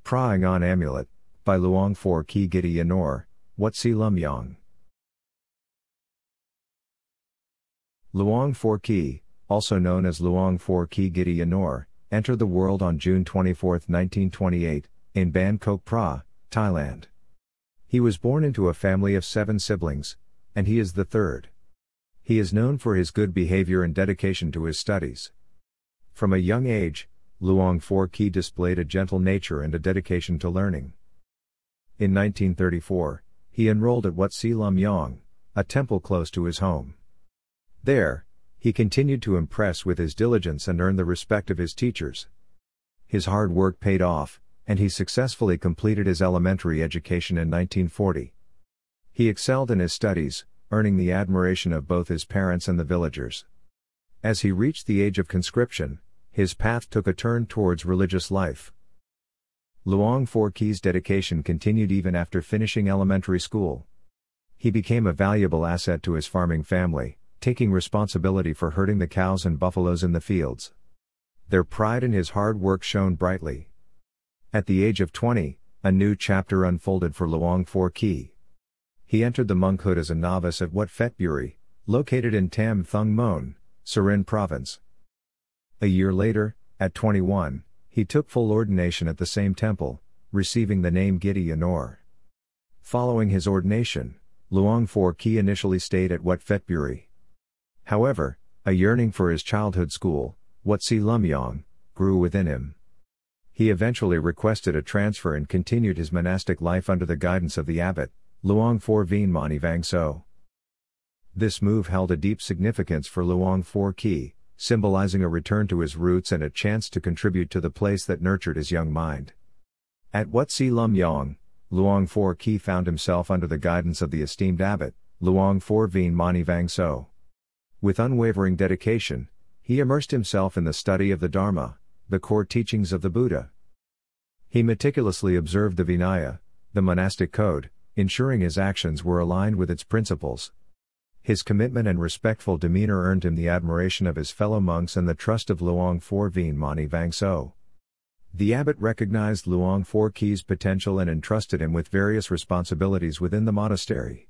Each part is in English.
Phra on Amulet, by Luang Phor Key Gittiyano, Wat Si Lamyong. Luang Phor Key, also known as Luang Phor Key Gittiyano, entered the world on June 24, 1928, in Ban Khok Phra, Thailand. He was born into a family of 7 siblings, and he is the third. He is known for his good behavior and dedication to his studies. From a young age, Luang Phor Key displayed a gentle nature and a dedication to learning. In 1934, he enrolled at Wat Si Lamyong, a temple close to his home. There, he continued to impress with his diligence and earn the respect of his teachers. His hard work paid off, and he successfully completed his elementary education in 1940. He excelled in his studies, earning the admiration of both his parents and the villagers. As he reached the age of conscription, his path took a turn towards religious life. Luang Phor Key's dedication continued even after finishing elementary school. He became a valuable asset to his farming family, taking responsibility for herding the cows and buffaloes in the fields. Their pride in his hard work shone brightly. At the age of 20, a new chapter unfolded for Luang Phor Key. He entered the monkhood as a novice at Wat Phra Buri, located in Tam Thung Mon, Surin Province. A year later, at 21, he took full ordination at the same temple, receiving the name Gittiyano. Following his ordination, Luang Phor Key initially stayed at Wat Phra Buri. However, a yearning for his childhood school, Wat Si Lamyong, grew within him. He eventually requested a transfer and continued his monastic life under the guidance of the abbot, Luang Phor Mani Vang So. This move held a deep significance for Luang Phor Key, symbolizing a return to his roots and a chance to contribute to the place that nurtured his young mind. At Wat Si Lamyong, Luang Phor Key found himself under the guidance of the esteemed abbot, Luang Phor Mani Vang So. With unwavering dedication, he immersed himself in the study of the Dharma, the core teachings of the Buddha. He meticulously observed the Vinaya, the monastic code, ensuring his actions were aligned with its principles. His commitment and respectful demeanor earned him the admiration of his fellow monks and the trust of Luang Phor Mani Vang So. The abbot recognized Luang Phor Key's potential and entrusted him with various responsibilities within the monastery.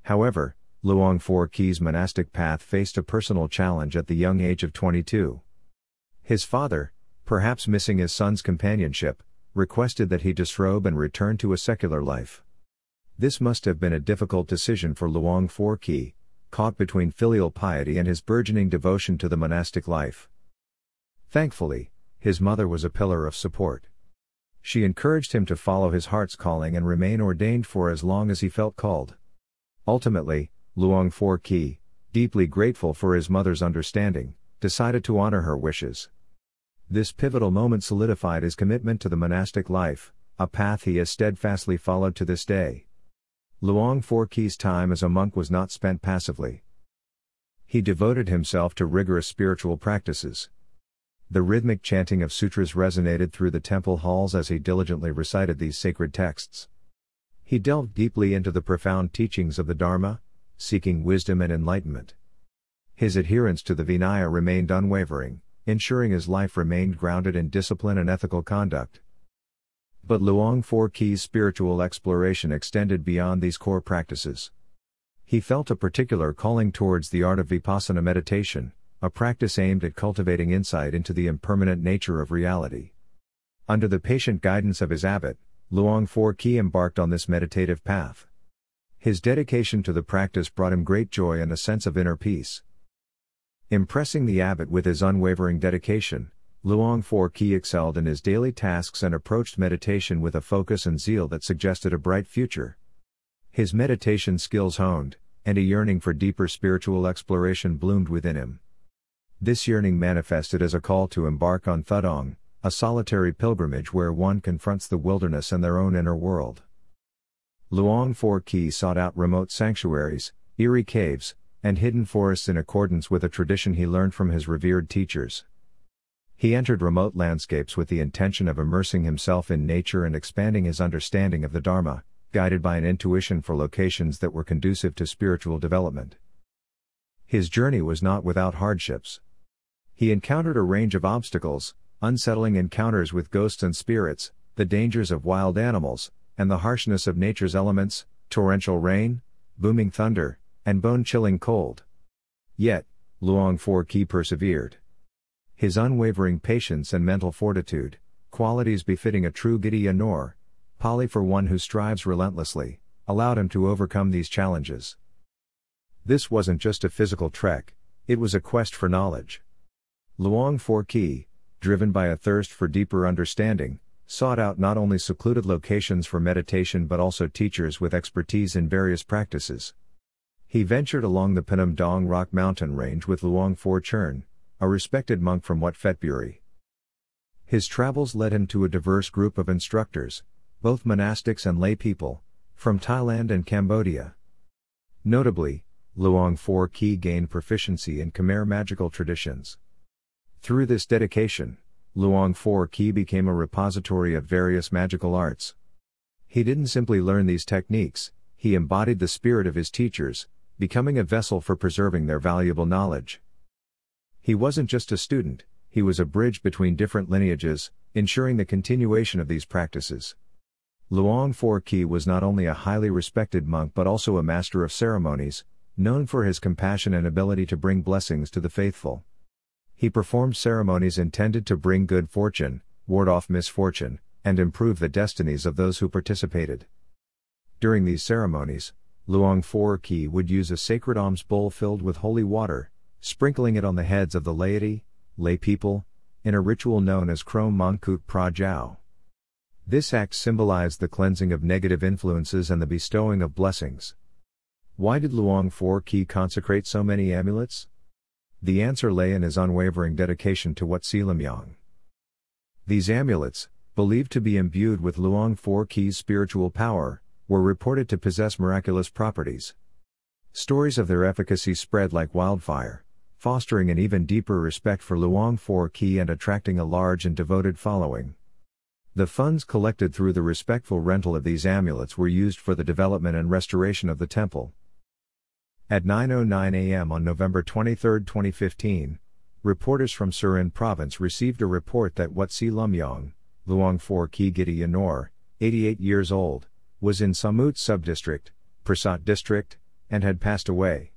However, Luang Phor Key's monastic path faced a personal challenge at the young age of 22. His father, perhaps missing his son's companionship, requested that he disrobe and return to a secular life. This must have been a difficult decision for Luang Phor Key, caught between filial piety and his burgeoning devotion to the monastic life. Thankfully, his mother was a pillar of support. She encouraged him to follow his heart's calling and remain ordained for as long as he felt called. Ultimately, Luang Phor Key, deeply grateful for his mother's understanding, decided to honor her wishes. This pivotal moment solidified his commitment to the monastic life, a path he has steadfastly followed to this day. Luang Phor Key's time as a monk was not spent passively. He devoted himself to rigorous spiritual practices. The rhythmic chanting of sutras resonated through the temple halls as he diligently recited these sacred texts. He delved deeply into the profound teachings of the Dharma, seeking wisdom and enlightenment. His adherence to the Vinaya remained unwavering, ensuring his life remained grounded in discipline and ethical conduct. But Luang Phor Key's spiritual exploration extended beyond these core practices. He felt a particular calling towards the art of vipassana meditation, a practice aimed at cultivating insight into the impermanent nature of reality. Under the patient guidance of his abbot, Luang Phor Key embarked on this meditative path. His dedication to the practice brought him great joy and a sense of inner peace. Impressing the abbot with his unwavering dedication, Luang Phor Key excelled in his daily tasks and approached meditation with a focus and zeal that suggested a bright future. His meditation skills honed, and a yearning for deeper spiritual exploration bloomed within him. This yearning manifested as a call to embark on Thudong, a solitary pilgrimage where one confronts the wilderness and their own inner world. Luang Phor Key sought out remote sanctuaries, eerie caves, and hidden forests in accordance with a tradition he learned from his revered teachers. He entered remote landscapes with the intention of immersing himself in nature and expanding his understanding of the Dharma, guided by an intuition for locations that were conducive to spiritual development. His journey was not without hardships. He encountered a range of obstacles, unsettling encounters with ghosts and spirits, the dangers of wild animals, and the harshness of nature's elements, torrential rain, booming thunder, and bone-chilling cold. Yet, Luang Phor Key persevered. His unwavering patience and mental fortitude, qualities befitting a true Gittiyano, Pali for one who strives relentlessly, allowed him to overcome these challenges. This wasn't just a physical trek, it was a quest for knowledge. Luang Phor Key, driven by a thirst for deeper understanding, sought out not only secluded locations for meditation but also teachers with expertise in various practices. He ventured along the Phnom Dong Rock mountain range with Luang Phor Chern, a respected monk from Wat Phetburi. His travels led him to a diverse group of instructors, both monastics and lay people, from Thailand and Cambodia. Notably, Luang Phor Key gained proficiency in Khmer magical traditions. Through this dedication, Luang Phor Key became a repository of various magical arts. He didn't simply learn these techniques, he embodied the spirit of his teachers, becoming a vessel for preserving their valuable knowledge. He wasn't just a student, he was a bridge between different lineages, ensuring the continuation of these practices. Luang Phor Key was not only a highly respected monk but also a master of ceremonies, known for his compassion and ability to bring blessings to the faithful. He performed ceremonies intended to bring good fortune, ward off misfortune, and improve the destinies of those who participated. During these ceremonies, Luang Phor Key would use a sacred alms bowl filled with holy water, sprinkling it on the heads of the laity, lay people, in a ritual known as Krom Mangkut Pra Jiao. This act symbolized the cleansing of negative influences and the bestowing of blessings. Why did Luang Phor Key consecrate so many amulets? The answer lay in his unwavering dedication to Wat Si Lamyong. These amulets, believed to be imbued with Luang Phor Key's spiritual power, were reported to possess miraculous properties. Stories of their efficacy spread like wildfire, fostering an even deeper respect for Luang Phor Key and attracting a large and devoted following. The funds collected through the respectful rental of these amulets were used for the development and restoration of the temple. At 9:09 a.m. on November 23, 2015, reporters from Surin province received a report that Wat Si Lamyong, Luang Phor Key Gittiyano, 88 years old, was in Samut Subdistrict, Prasat District, and had passed away.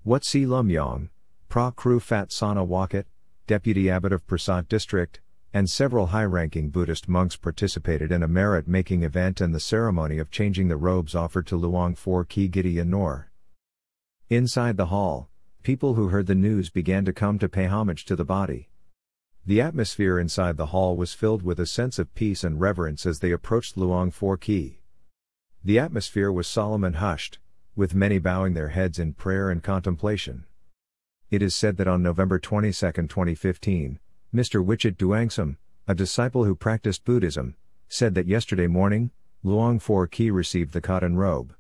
Wat Si Lamyong, Pra Kru Phat Sana Wakat, Deputy Abbot of Prasat District, and several high-ranking Buddhist monks participated in a merit-making event and the ceremony of changing the robes offered to Luang Phor Key Gittiyano. Inside the hall, people who heard the news began to come to pay homage to the body. The atmosphere inside the hall was filled with a sense of peace and reverence as they approached Luang Phor Key. The atmosphere was solemn and hushed, with many bowing their heads in prayer and contemplation. It is said that on November 22, 2015, Mr. Wichit Duangsam, a disciple who practiced Buddhism, said that yesterday morning, Luang Phor Key received the cotton robe.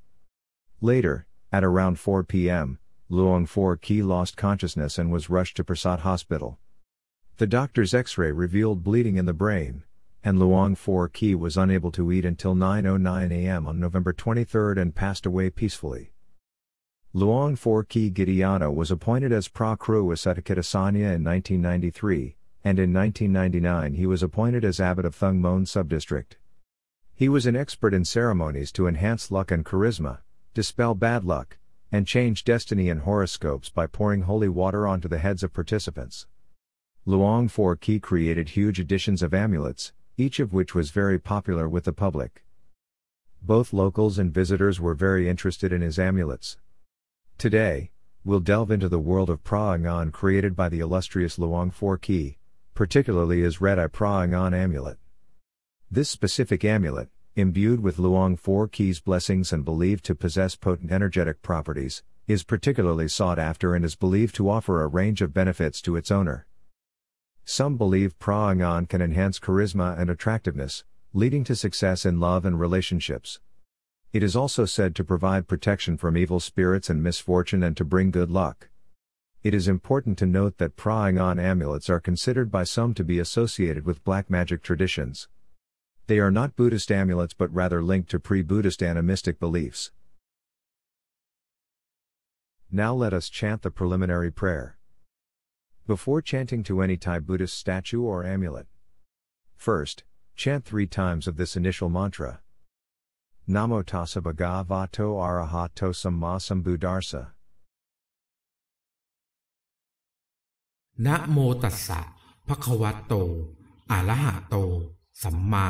Later, at around 4 p.m., Luang Phor Key lost consciousness and was rushed to Prasat Hospital. The doctor's X-ray revealed bleeding in the brain, and Luang Phor Key was unable to eat until 9:09 a.m. on November 23 and passed away peacefully. Luang Phor Key Gittiyano was appointed as Pra Kru Asetakittasanya in 1993, and in 1999 he was appointed as Abbot of Thung Mon Subdistrict. He was an expert in ceremonies to enhance luck and charisma, dispel bad luck, and change destiny and horoscopes by pouring holy water onto the heads of participants. Luang Phor Key created huge editions of amulets, each of which was very popular with the public. Both locals and visitors were very interested in his amulets. Today, we'll delve into the world of Phra Ngan created by the illustrious Luang Phor Key, particularly his Red Eye Phra Ngan amulet. This specific amulet, imbued with Luang Phor Key's blessings and believed to possess potent energetic properties, is particularly sought after and is believed to offer a range of benefits to its owner. Some believe Phra Ngan can enhance charisma and attractiveness, leading to success in love and relationships. It is also said to provide protection from evil spirits and misfortune and to bring good luck. It is important to note that Phra Ngan amulets are considered by some to be associated with black magic traditions. They are not Buddhist amulets but rather linked to pre-Buddhist animistic beliefs. Now let us chant the preliminary prayer. Before chanting to any Thai Buddhist statue or amulet, first, Chant 3 times of this initial mantra. Namo tassa bhagavato arahato samma sambuddhassa. นะโมตัสสะภะคะวะโตอะระหะโตสัมมา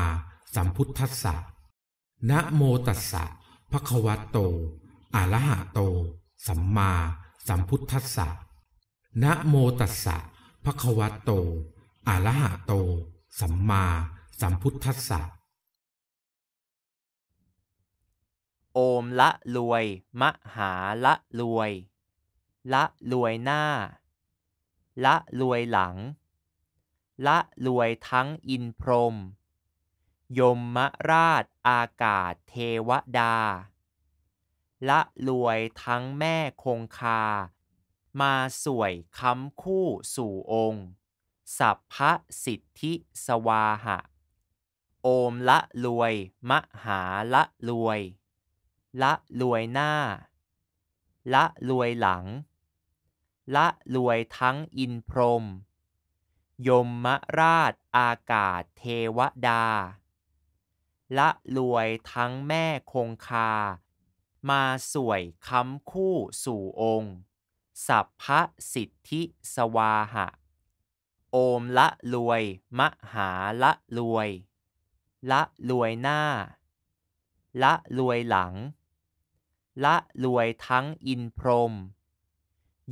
สัมพุทธัสสะนะโมตัสสะภะคะวะโตอะระหะโตสัมมาสัมพุทธัสสะนะโมตัสสะภะคะวะโตอะระหะโตสัมมาสัมพุทธัสสะโอมละรวยมหาละรวยละรวยหน้าละรวยหลังละรวยทั้งอินพรหมยมราชอากาศเทวดาละรวยทั้งแม่คงคามาสวยค้ำคู่สู่องค์สัพพสิทธิสวาหะโอมละรวยมหาละรวยละรวยหน้าละรวยหลังละรวยทั้งอินพรหมยมราชอากาศเทวดาละรวยทั้งแม่คงคามาสวยค้ำคู่สู่องค์สัพพสิทธิสวาหะโอมละรวยมหาละรวยละรวยหน้าละรวยหลังละรวยทั้งอินพรหม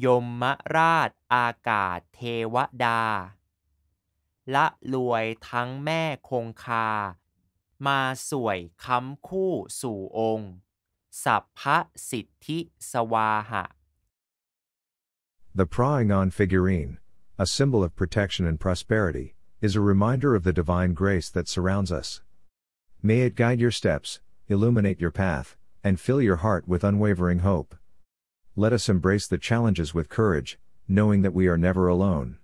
ยมราชอากาศเทวดาละรวยทั้งแม่คงคามาสวยค้ำคู่สู่องค์สัพพสิทธิสวาหะ The Phra figurine, a symbol of protection and prosperity, is a reminder of the divine grace that surrounds us. May it guide your steps, illuminate your path, and fill your heart with unwavering hope. Let us embrace the challenges with courage, knowing that we are never alone.